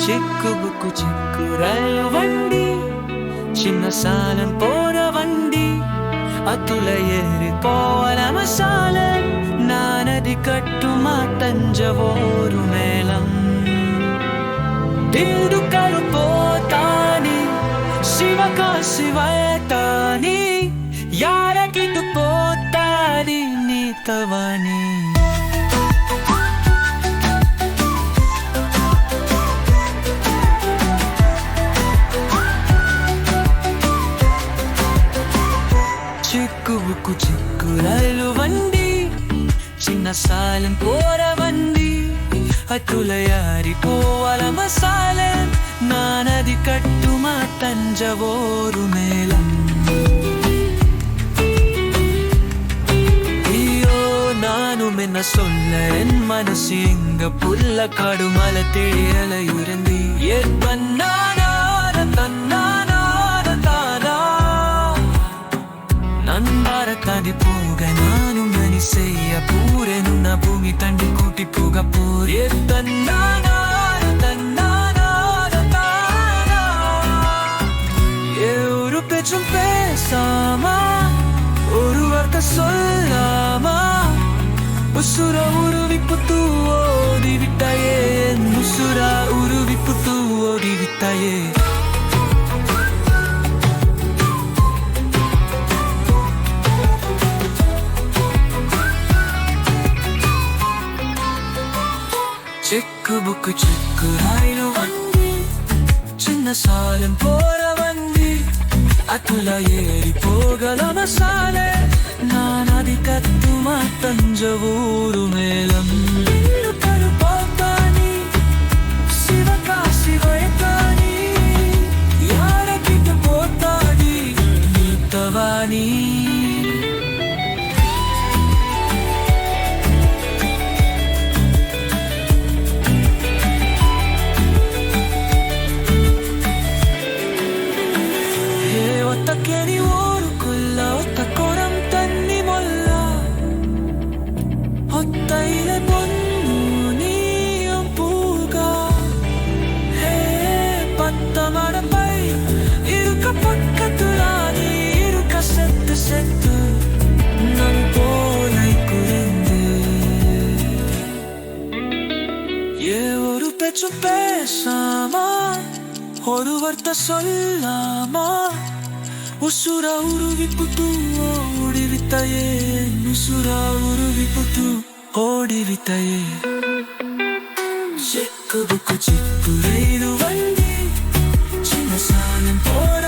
చిక్కు బుక్కు చిక్కు రైలు వండి చిన్న సాలం పోర వండి అతుల ఏరిపోవల మసాల నానది కట్టు మా తంజవోరు మేళం దిండుకలు పోతాని శివకాశివయతాని యారకిటు పోతాది నీతవని చిక్కు బుక్కు చిక్కు రైలు వండి చిన్న సాలం పోర వండి అతుల యారిపోవల మసాల నానది కట్టు మా తంజవోరు మేళం மென்ன சொல்ல என் மனசு எங்க புல்ல கடுமல தேயலையுறந்தி நண்பார தாண்டி போக நானும் மணி செய்ய பூரேனு நான் பூமி தண்டி கூட்டி போக போரே ஒரு பேச்சும் பேசாமா ஒரு வார்த்தை சொல்லாமா உசுர உருவி புத்து ஓடி விட்டாயே உசுர உருவி புத்து ஓடி விட்டாயே చిక్కు బుక్కు చిక్కు రైలు వండి చిన్న సాలం పోర వండి అతుల ఏరిపోగల మసాలే నానది కట్టు మా తంజవూరు మేళం పోతాని శివకాశివయతాని యారకిటు పోతాది నీతవాని ఒత్తకేని ఊరుకుల్ల ఒత్త కొరం తన్ని మొల్ల ఒత్తైల పొన్ను నీయం పూగా హే பத்தமடப்பை இருக்க பக்கத்துலாதி இருக்க செத்து செத்து நான் போலை குறைந்து ஒரு பேச்சும் பேசாமா ஒரு வார்த்தை சொல்லாமா உசுர உருவி புத்து ஓடி வித்தாயே உசுர உருவி புத்து ஓடி வித்தாயே చిక్కు బుక్కు చిక్కు రైలు వండి చిన్న సాలం పోర